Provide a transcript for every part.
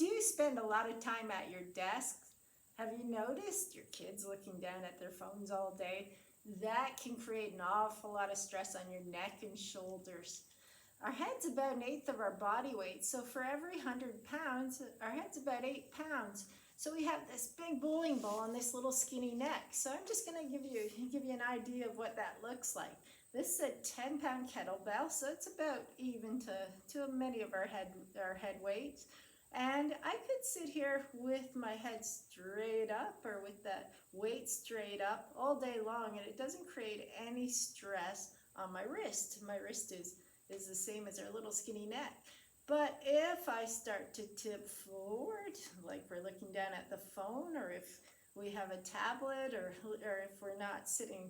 Do you spend a lot of time at your desk? Have you noticed your kids looking down at their phones all day? That can create an awful lot of stress on your neck and shoulders. Our head's about an eighth of our body weight, so for every 100 pounds, our head's about 8 pounds. So we have this big bowling ball on this little skinny neck. So I'm just going to give you an idea of what that looks like. This is a 10-pound kettlebell, so it's about even to many of our head weights. And I could sit here with my head straight up or with that weight straight up all day long, and it doesn't create any stress on my wrist. My wrist is the same as our little skinny neck. But if I start to tip forward, like we're looking down at the phone, or if we have a tablet, or if we're not sitting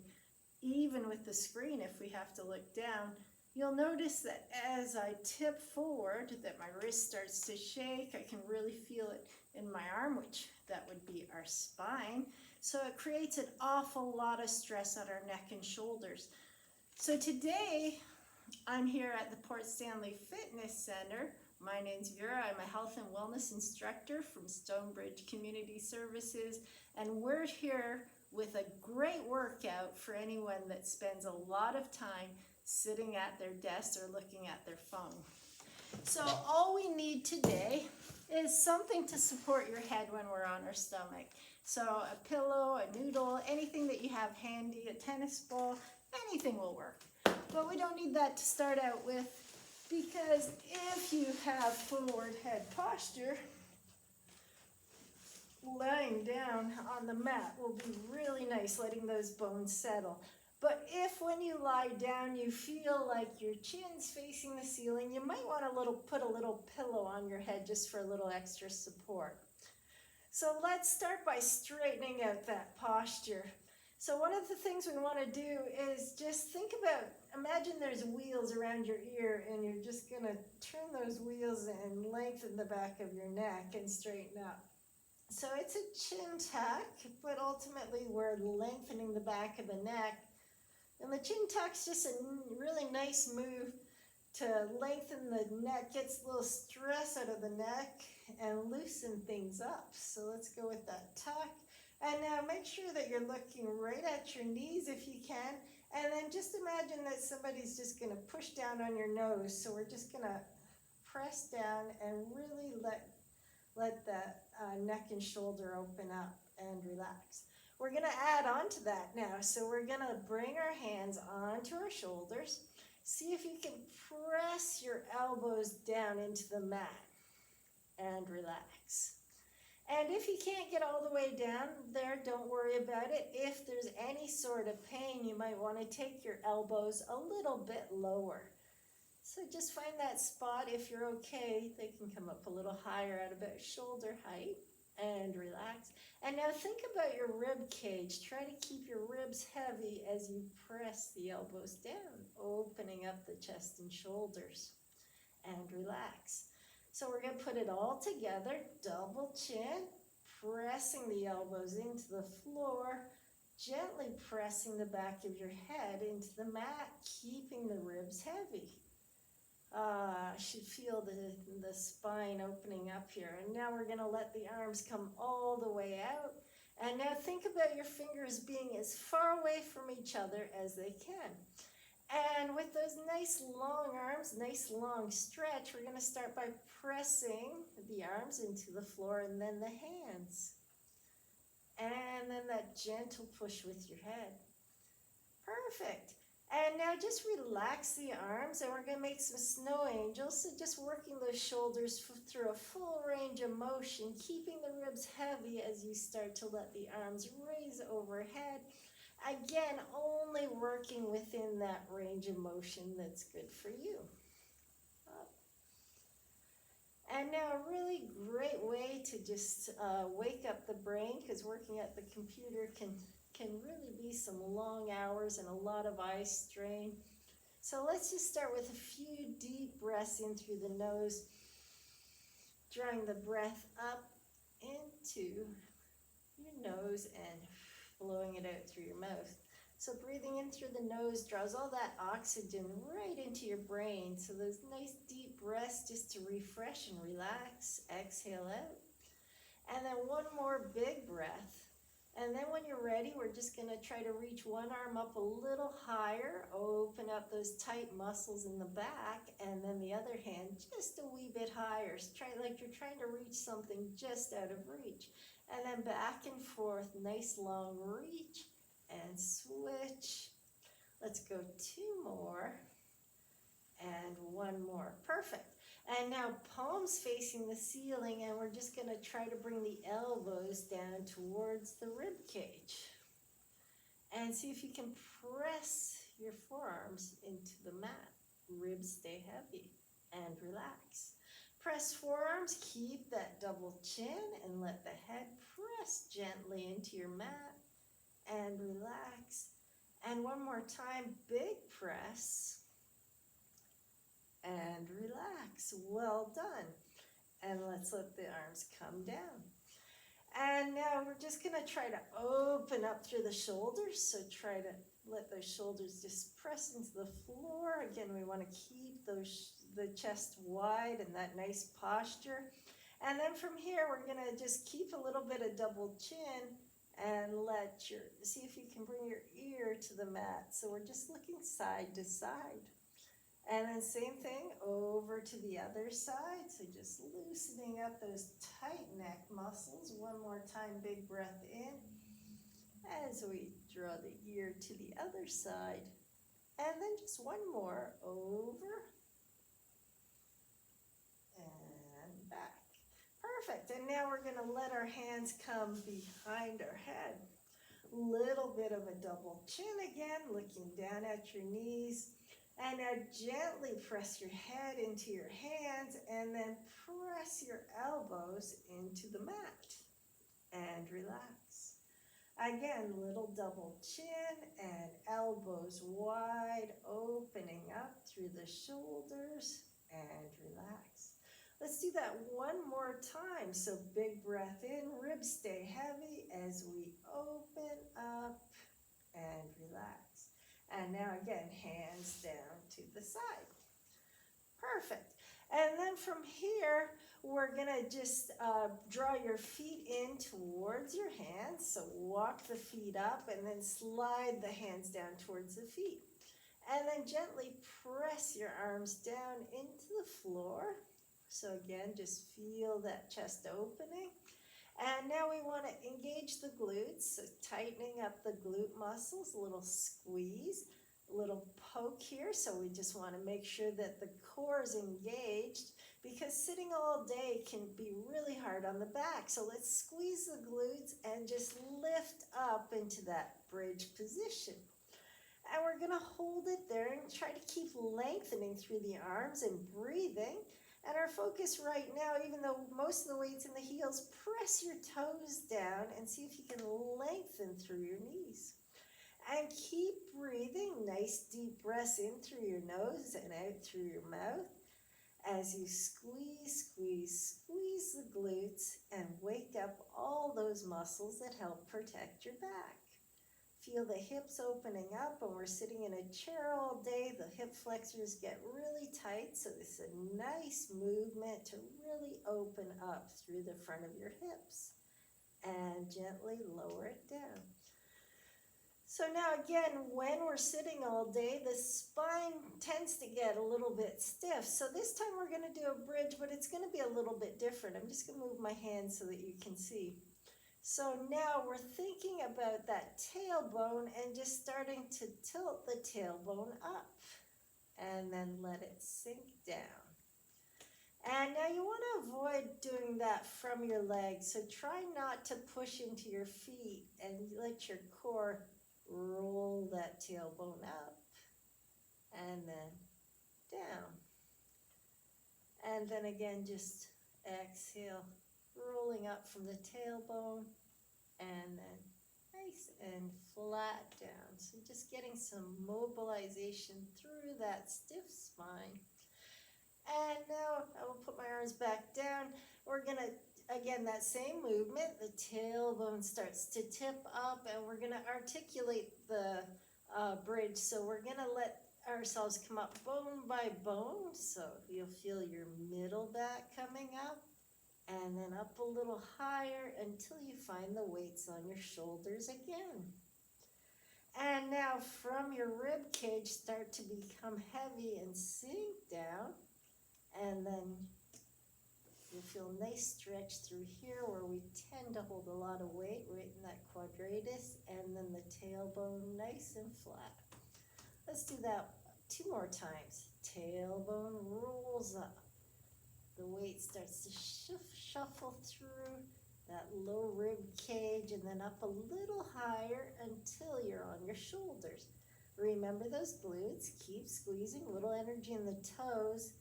even with the screen, if we have to look down, you'll notice that as I tip forward, that my wrist starts to shake. I can really feel it in my arm, which that would be our spine. So it creates an awful lot of stress on our neck and shoulders. So today, I'm here at the Port Stanley Fitness Center. My name's Vera. I'm a health and wellness instructor from Stonebridge Community Services, and we're here with a great workout for anyone that spends a lot of time sitting at their desk or looking at their phone. So all we need today is something to support your head when we're on our stomach. So a pillow, a noodle, anything that you have handy, a tennis ball, anything will work. But we don't need that to start out with, because if you have forward head posture, lying down on the mat will be really nice, letting those bones settle. But if when you lie down you feel like your chin's facing the ceiling, you might want to put a little pillow on your head just for a little extra support. So let's start by straightening out that posture. So one of the things we want to do is just think about, imagine there's wheels around your ear, and you're just going to turn those wheels and lengthen the back of your neck and straighten up. So it's a chin tuck, but ultimately we're lengthening the back of the neck. And the chin tuck's just a really nice move to lengthen the neck, gets a little stress out of the neck and loosen things up. So let's go with that tuck. And now make sure that you're looking right at your knees if you can. And then just imagine that somebody's just going to push down on your nose. So we're just going to press down and really let that neck and shoulder open up and relax. We're going to add on to that now. So we're going to bring our hands onto our shoulders. See if you can press your elbows down into the mat and relax. And if you can't get all the way down there, don't worry about it. If there's any sort of pain, you might want to take your elbows a little bit lower. So just find that spot. If you're okay, they can come up a little higher at about shoulder height, and relax. And now think about your rib cage. Try to keep your ribs heavy as you press the elbows down, opening up the chest and shoulders, and relax. So we're going to put it all together, double chin, pressing the elbows into the floor, gently pressing the back of your head into the mat, keeping the ribs heavy. Should feel the spine opening up here. And now we're going to let the arms come all the way out. And now think about your fingers being as far away from each other as they can. And with those nice long arms, nice long stretch, we're going to start by pressing the arms into the floor and then the hands. And then that gentle push with your head. Perfect. And now just relax the arms, and we're going to make some snow angels. So just working those shoulders through a full range of motion, keeping the ribs heavy as you start to let the arms raise overhead. Again, only working within that range of motion that's good for you. And now a really great way to just wake up the brain, because working at the computer can really be some long hours and a lot of eye strain. So let's just start with a few deep breaths in through the nose, drawing the breath up into your nose and blowing it out through your mouth. So breathing in through the nose draws all that oxygen right into your brain. So those nice deep breaths just to refresh and relax. Exhale out. And then one more big breath. And then when you're ready, we're just going to try to reach one arm up a little higher, open up those tight muscles in the back, and then the other hand just a wee bit higher. So try like you're trying to reach something just out of reach. And then back and forth, nice long reach, and switch. Let's go two more, and one more. Perfect. And now palms facing the ceiling, and we're just going to try to bring the elbows down towards the rib cage. And see if you can press your forearms into the mat. Ribs stay heavy and relax. Press forearms, keep that double chin, and let the head press gently into your mat and relax. And one more time, big press. And relax. Well done. And let's let the arms come down. And now we're just going to try to open up through the shoulders. So try to let those shoulders just press into the floor. Again, we want to keep the chest wide and that nice posture. And then from here, we're going to just keep a little bit of double chin and see if you can bring your ear to the mat. So we're just looking side to side. And then same thing over to the other side. So just loosening up those tight neck muscles. One more time, big breath in as we draw the ear to the other side. And then just one more over and back. Perfect. And now we're going to let our hands come behind our head. Little bit of a double chin again, looking down at your knees. And now gently press your head into your hands and then press your elbows into the mat and relax. Again, little double chin and elbows wide, opening up through the shoulders and relax. Let's do that one more time. So big breath in, ribs stay heavy as we open up and relax. And now again, hands down to the side. Perfect. And then from here, we're going to just draw your feet in towards your hands. So walk the feet up and then slide the hands down towards the feet. And then gently press your arms down into the floor. So again, just feel that chest opening. And now we want to engage the glutes, so tightening up the glute muscles, a little squeeze, a little poke here. So we just want to make sure that the core is engaged because sitting all day can be really hard on the back. So let's squeeze the glutes and just lift up into that bridge position. And we're going to hold it there and try to keep lengthening through the arms and breathing. And our focus right now, even though most of the weight's in the heels, press your toes down and see if you can lengthen through your knees. And keep breathing, nice deep breaths in through your nose and out through your mouth as you squeeze, squeeze, squeeze the glutes and wake up all those muscles that help protect your back. Feel the hips opening up. When we're sitting in a chair all day, the hip flexors get really tight. So this is a nice movement to really open up through the front of your hips. And gently lower it down. So now again, when we're sitting all day, the spine tends to get a little bit stiff. So this time we're going to do a bridge, but it's going to be a little bit different. I'm just going to move my hands so that you can see. So now we're thinking about that tailbone and just starting to tilt the tailbone up and then let it sink down. And now you want to avoid doing that from your legs. So try not to push into your feet and let your core roll that tailbone up and then down. And then again, just exhale. Rolling up from the tailbone and then nice and flat down. So just getting some mobilization through that stiff spine. And now I will put my arms back down. We're going to, again, that same movement. The tailbone starts to tip up and we're going to articulate the bridge. So we're gonna let ourselves come up bone by bone. So you'll feel your middle back coming up and then up a little higher until you find the weights on your shoulders again. And now from your rib cage, start to become heavy and sink down. And then you'll feel a nice stretch through here where we tend to hold a lot of weight right in that quadratus, and then the tailbone nice and flat. Let's do that 2 more times. Tailbone rolls up. The weight starts to shuffle through that low rib cage and then up a little higher until you're on your shoulders. Remember those glutes. Keep squeezing, a little energy in the toes.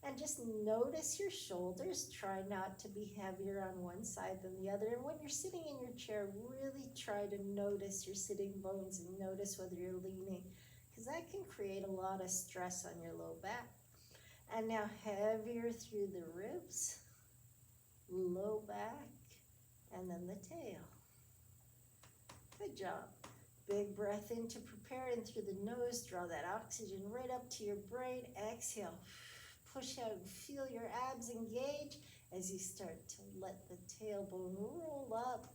And just notice your shoulders. Try not to be heavier on one side than the other. And when you're sitting in your chair, really try to notice your sitting bones and notice whether you're leaning, because that can create a lot of stress on your low back. And now heavier through the ribs, low back, and then the tail. Good job. Big breath in to prepare in through the nose. Draw that oxygen right up to your brain. Exhale. Push out and feel your abs engage as you start to let the tailbone roll up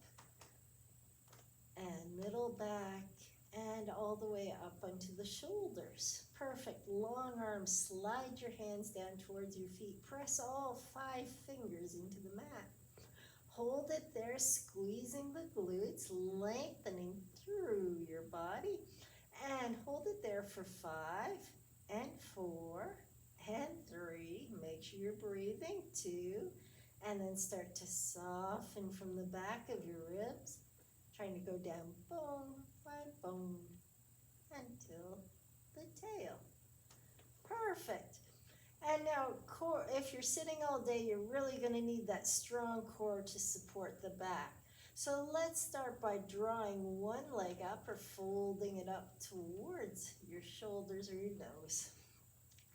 and middle back and all the way up onto the shoulders. Perfect. Long arms. Slide your hands down towards your feet. Press all 5 fingers into the mat. Hold it there, squeezing the glutes, lengthening through your body. And hold it there for 5 and 4 and 3. Make sure you're breathing. 2. And then start to soften from the back of your ribs, trying to go down bone by bone until the tail. Perfect. And now, core, if you're sitting all day, you're really going to need that strong core to support the back. So let's start by drawing one leg up or folding it up towards your shoulders or your nose.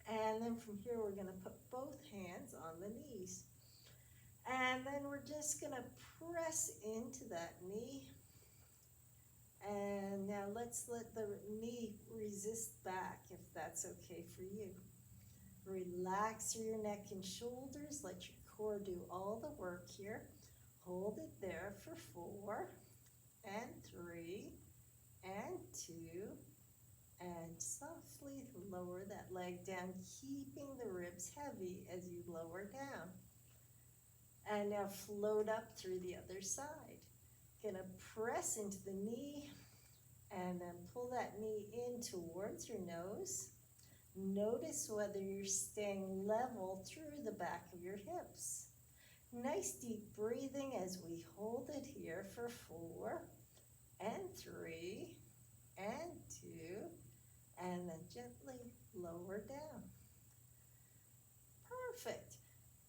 And then from here, we're going to put both hands on the knees. And then we're just going to press into that knee. And now let's let the knee resist back if that's okay for you. Relax through your neck and shoulders. Let your core do all the work here. Hold it there for 4 and 3 and 2. And softly lower that leg down, keeping the ribs heavy as you lower down. And now float up through the other side. Gonna press into the knee and then pull that knee in towards your nose. Notice whether you're staying level through the back of your hips. Nice deep breathing as we hold it here for 4 and 3 and 2, and then gently lower down. Perfect.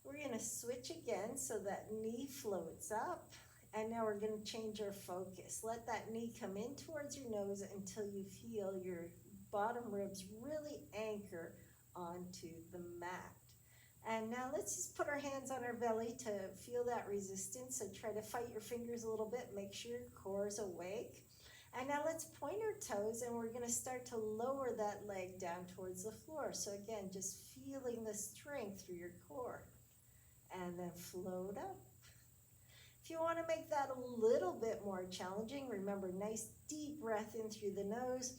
We're going to switch again so that knee floats up, and now we're going to change our focus. Let that knee come in towards your nose until you feel your bottom ribs really anchor onto the mat. And now let's just put our hands on our belly to feel that resistance. So try to fight your fingers a little bit. Make sure your core is awake. And now let's point our toes, and we're going to start to lower that leg down towards the floor. So again, just feeling the strength through your core. And then float up. If you want to make that a little bit more challenging, remember, nice deep breath in through the nose.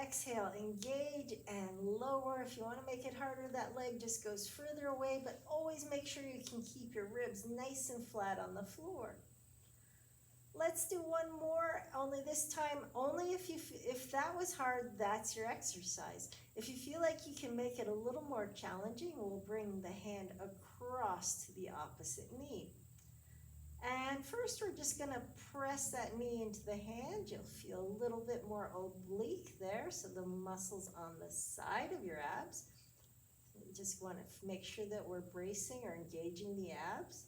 Exhale, engage, and lower. If you want to make it harder, that leg just goes further away, but always make sure you can keep your ribs nice and flat on the floor. Let's do one more, only this time, only if that was hard, that's your exercise. If you feel like you can make it a little more challenging, we'll bring the hand across to the opposite knee. And first, we're just going to press that knee into the hand. You'll feel a little bit more oblique there, so the muscles on the side of your abs. You just want to make sure that we're bracing or engaging the abs.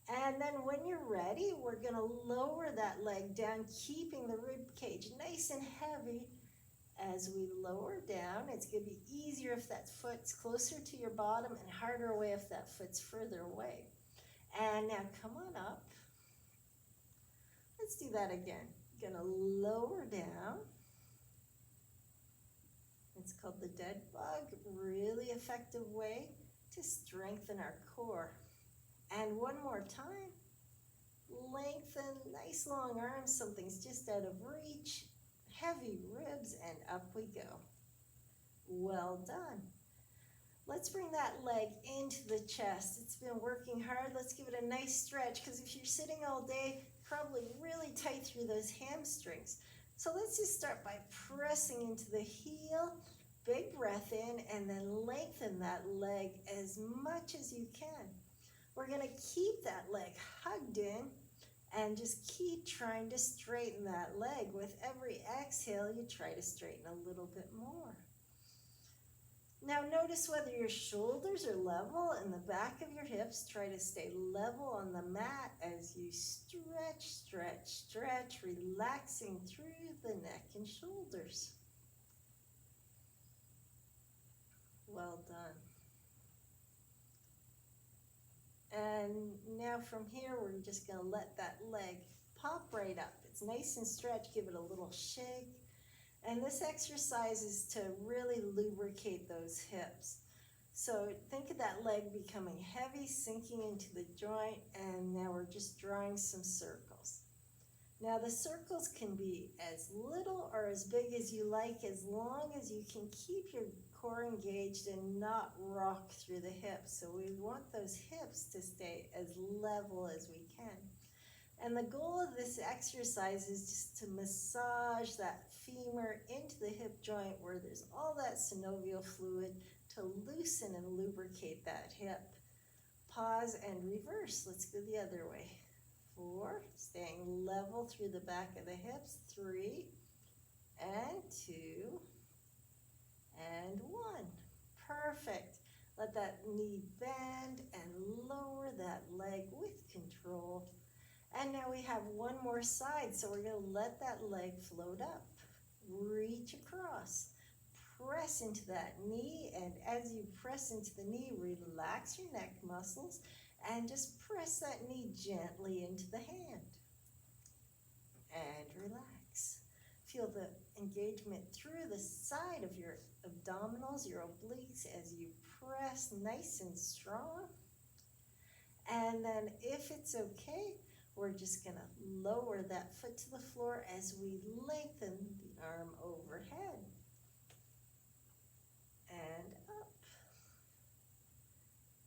And then when you're ready, we're going to lower that leg down, keeping the rib cage nice and heavy. As we lower down, it's going to be easier if that foot's closer to your bottom and harder away if that foot's further away. And now come on up. Let's do that again. Gonna lower down It's called the dead bug, really effective way to strengthen our core. And one more time, lengthen, nice long arms, something's just out of reach, heavy ribs, and up we go. Well done. Let's bring that leg into the chest. It's been working hard. Let's give it a nice stretch, because if you're sitting all day, probably really tight through those hamstrings. So let's just start by pressing into the heel, big breath in, and then lengthen that leg as much as you can. We're going to keep that leg hugged in and just keep trying to straighten that leg. With every exhale, you try to straighten a little bit more. Now notice whether your shoulders are level and the back of your hips. Try to stay level on the mat as you stretch, stretch, stretch, relaxing through the neck and shoulders. Well done. And now from here, we're just going to let that leg pop right up. It's nice and stretched. Give it a little shake. And this exercise is to really lubricate those hips. So think of that leg becoming heavy, sinking into the joint, and now we're just drawing some circles. Now the circles can be as little or as big as you like, as long as you can keep your core engaged and not rock through the hips. So we want those hips to stay as level as we can. And the goal of this exercise is just to massage that femur into the hip joint where there's all that synovial fluid, to loosen and lubricate that hip. Pause and reverse. Let's go the other way. 4, staying level through the back of the hips. 3, and 2, and 1. Perfect. Let that knee bend and lower that leg with control. And now we have one more side, so we're going to let that leg float up. Reach across. Press into that knee, and as you press into the knee, relax your neck muscles and just press that knee gently into the hand. And relax. Feel the engagement through the side of your abdominals, your obliques, as you press nice and strong. And then if it's okay, we're just going to lower that foot to the floor as we lengthen the arm overhead. And up.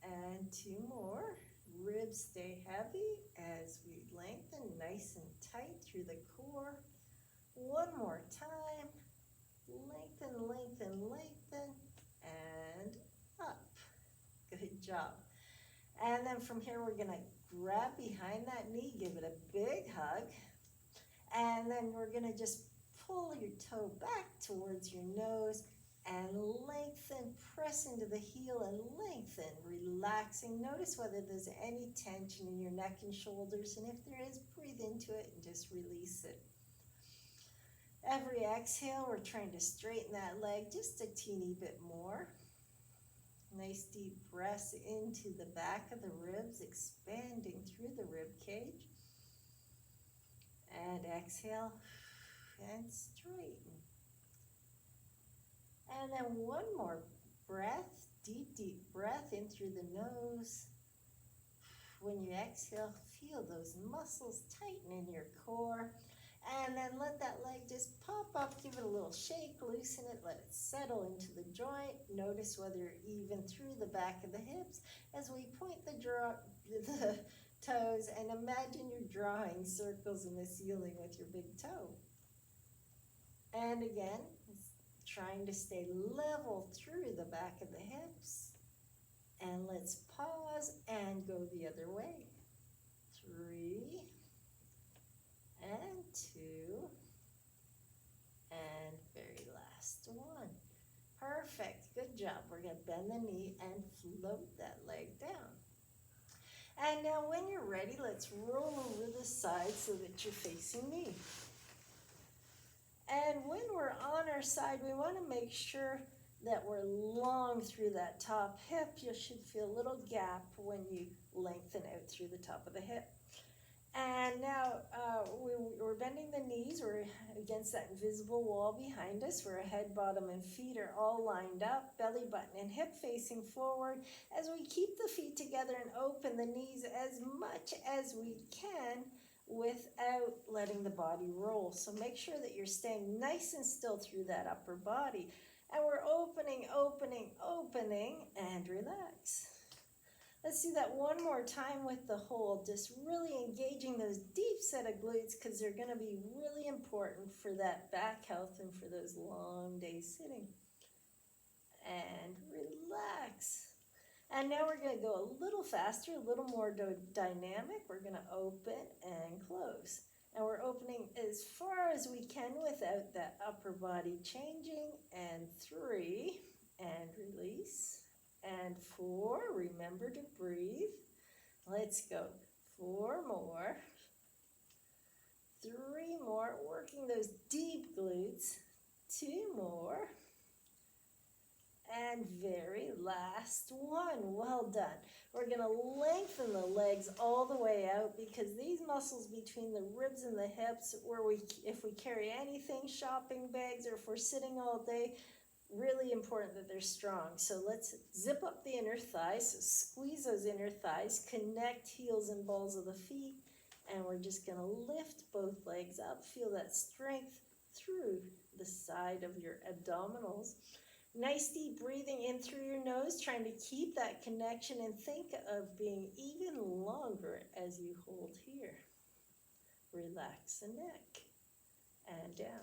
And 2 more. Ribs stay heavy as we lengthen nice and tight through the core. 1 more time. Lengthen, lengthen, lengthen, and up. Good job. And then from here, we're going to grab behind that knee, give it a big hug, and then we're going to just pull your toe back towards your nose and lengthen, press into the heel and lengthen, relaxing. Notice whether there's any tension in your neck and shoulders, and if there is, breathe into it and just release it. Every exhale, we're trying to straighten that leg just a teeny bit more. Nice deep breaths into the back of the ribs, expanding through the rib cage. And exhale and straighten. And then 1 more breath, deep, deep breath in through the nose. When you exhale, feel those muscles tighten in your core. And then let that leg just pop up, give it a little shake, loosen it, let it settle into the joint. Notice whether you're even through the back of the hips as we point the toes, and imagine you're drawing circles in the ceiling with your big toe. And again, trying to stay level through the back of the hips. And let's pause and go the other way. 3, and 2, and very last one. Perfect, good job. We're going to bend the knee and float that leg down. And now when you're ready, let's roll over the side so that you're facing me. And when we're on our side, we want to make sure that we're long through that top hip. You should feel a little gap when you lengthen out through the top of the hip. And now we're bending the knees. We're against that invisible wall behind us where head, bottom, and feet are all lined up, belly button and hip facing forward. As we keep the feet together and open the knees as much as we can without letting the body roll. So make sure that you're staying nice and still through that upper body. And we're opening, opening, opening, and relax. Let's do that one more time with the hold, just really engaging those deep set of glutes because they're going to be really important for that back health and for those long days sitting. And relax. And now we're going to go a little faster, a little more dynamic. We're going to open and close. And we're opening as far as we can without that upper body changing. And 3, and release. And 4, remember to breathe. Let's go. 4 more. 3 more, working those deep glutes. 2 more. And very last one. Well done. We're going to lengthen the legs all the way out because these muscles between the ribs and the hips, where if we carry anything, shopping bags, or if we're sitting all day, really important that they're strong. So let's zip up the inner thighs, so squeeze those inner thighs, connect heels and balls of the feet, and we're just going to lift both legs up. Feel that strength through the side of your abdominals. Nice deep breathing in through your nose, trying to keep that connection and think of being even longer as you hold here. Relax the neck and down.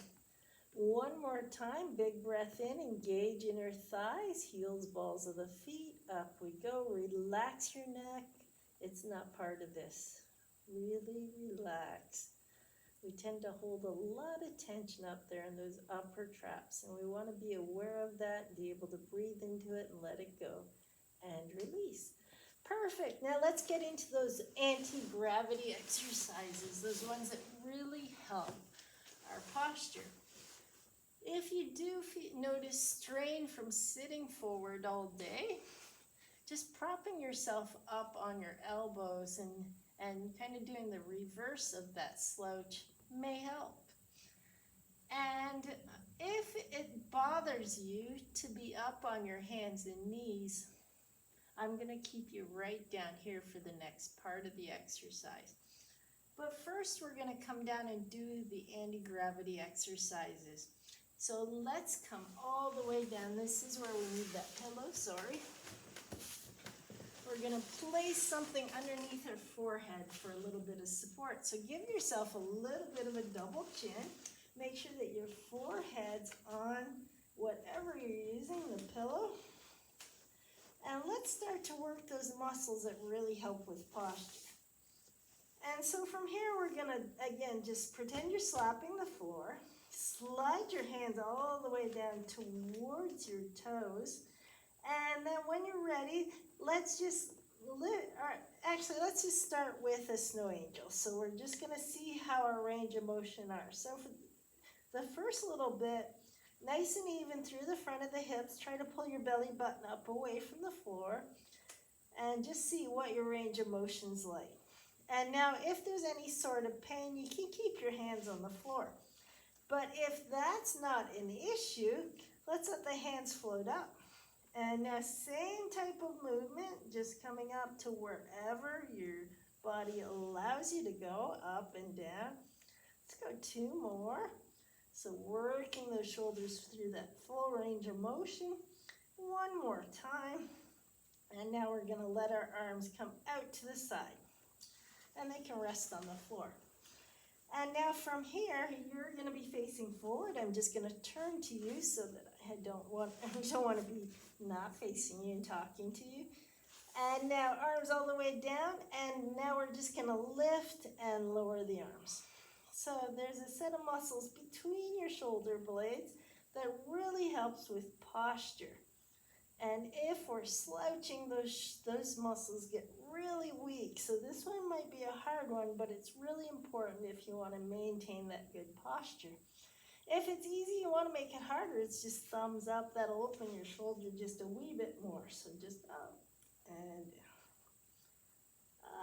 One more time, big breath in, engage inner thighs, heels, balls of the feet, up we go. Relax your neck. It's not part of this. Really relax. We tend to hold a lot of tension up there in those upper traps, and we want to be aware of that and be able to breathe into it and let it go and release. Perfect. Now let's get into those anti-gravity exercises, those ones that really help our posture. If you do notice strain from sitting forward all day, just propping yourself up on your elbows and kind of doing the reverse of that slouch may help. And if it bothers you to be up on your hands and knees, I'm going to keep you right down here for the next part of the exercise. But first we're going to come down and do the anti-gravity exercises. So let's come all the way down. This is where we need that pillow, sorry. We're going to place something underneath our forehead for a little bit of support. So give yourself a little bit of a double chin. Make sure that your forehead's on whatever you're using, the pillow. And let's start to work those muscles that really help with posture. And so from here, we're going to, again, just pretend you're slapping the floor. Slide your hands all the way down towards your toes. And then when you're ready, let's just let's just start with a snow angel. So we're just going to see how our range of motion are. So for the first little bit, nice and even through the front of the hips, try to pull your belly button up away from the floor and just see what your range of motion's like. And now if there's any sort of pain, you can keep your hands on the floor. But if that's not an issue, let's let the hands float up. And now same type of movement, just coming up to wherever your body allows you to go, up and down. Let's go 2 more. So working those shoulders through that full range of motion. 1 more time. And now we're going to let our arms come out to the side. And they can rest on the floor. And now from here, you're going to be facing forward. I'm just going to turn to you so that I don't want to be not facing you and talking to you. And now arms all the way down. And now we're just going to lift and lower the arms. So there's a set of muscles between your shoulder blades that really helps with posture. And if we're slouching, those muscles get really weak. So this one might be a hard one, but it's really important if you want to maintain that good posture. If it's easy, you want to make it harder, it's just thumbs up. That'll open your shoulder just a wee bit more. So just up and down.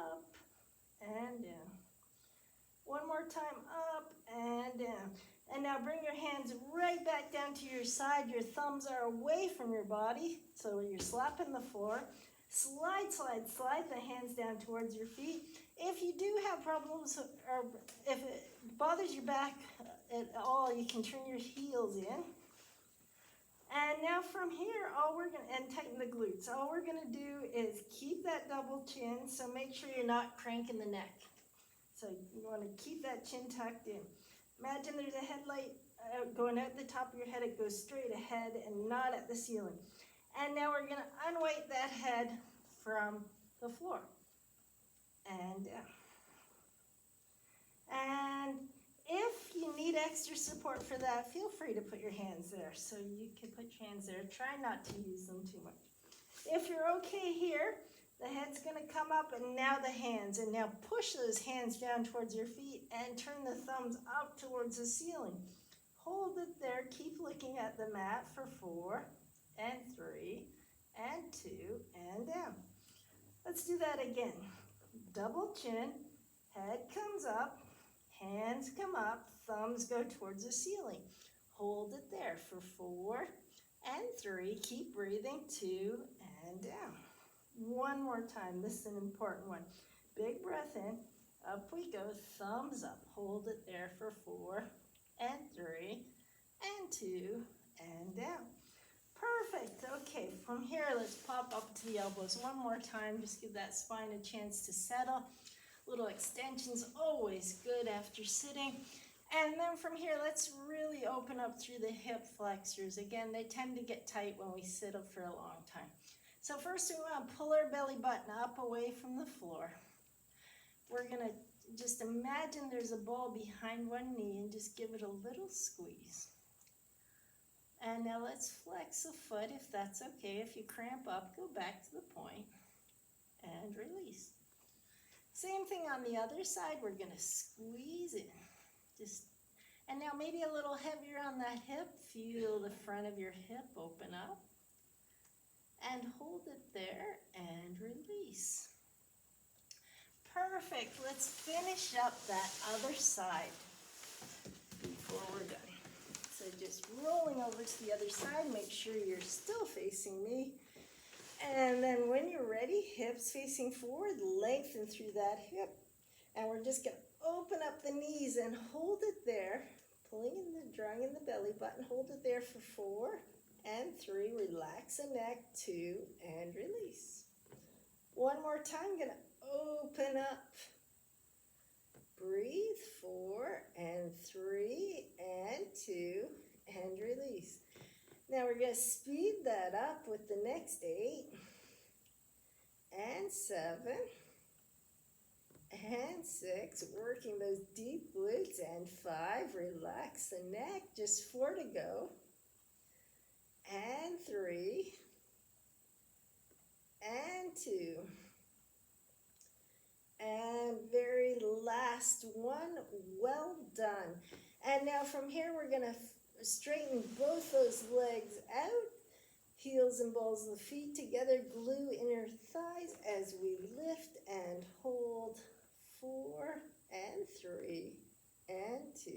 Up and down. and down. And now bring your hands right back down to your side. Your thumbs are away from your body, so you're slapping the floor. Slide, slide, slide the hands down towards your feet. If you do have problems, or if it bothers your back at all, you can turn your heels in. And now from here, and tighten the glutes. All we're gonna do is keep that double chin, so make sure you're not cranking the neck. So you wanna keep that chin tucked in. Imagine there's a headlight going out the top of your head. It goes straight ahead and not at the ceiling. And now we're gonna unweight that head from the floor. And down. And if you need extra support for that, feel free to put your hands there. So you can put your hands there. Try not to use them too much. If you're okay here, the head's gonna come up and now the hands. And now push those hands down towards your feet and turn the thumbs up towards the ceiling. Hold it there. Keep looking at the mat for 4 and 3 and 2 and down. Let's do that again. Double chin, head comes up, hands come up, thumbs go towards the ceiling. Hold it there for 4 and 3. Keep breathing, 2 and down. One more time. This is an important one. Big breath in. Up we go. Thumbs up. Hold it there for 4 and 3 and 2 and down. Perfect. Okay, from here, let's pop up to the elbows one more time. Just give that spine a chance to settle. Little extensions, always good after sitting. And then from here, let's really open up through the hip flexors. Again, they tend to get tight when we sit up for a long time. So first, we want to pull our belly button up away from the floor. We're going to just imagine there's a ball behind one knee and just give it a little squeeze. And now let's flex a foot if that's okay. If you cramp up, go back to the point and release. Same thing on the other side. We're going to squeeze in. And now maybe a little heavier on that hip. Feel the front of your hip open up. And hold it there and release. Perfect. Let's finish up that other side before we're done. So just rolling over to the other side. Make sure you're still facing me. And then when you're ready, hips facing forward, lengthen through that hip. And we're just going to open up the knees and hold it there. Drawing in the belly button. Hold it there for 4 and 3. Relax the neck, 2 and release. One more time, going to open up. Breathe, 4 and 3 and 2 and release. Now we're going to speed that up with the next 8 and 7 and 6, working those deep glutes, and 5, relax the neck, just 4 to go, and 3 and 2. And very last one, well done. And now from here, we're going to straighten both those legs out. Heels and balls of the feet together. Glue inner thighs as we lift and hold. 4 and 3 and 2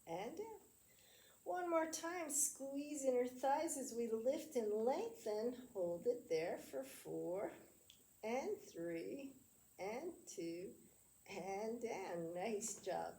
and down. One more time. Squeeze inner thighs as we lift and lengthen. Hold it there for 4 and 3 and 2 and down. Nice job.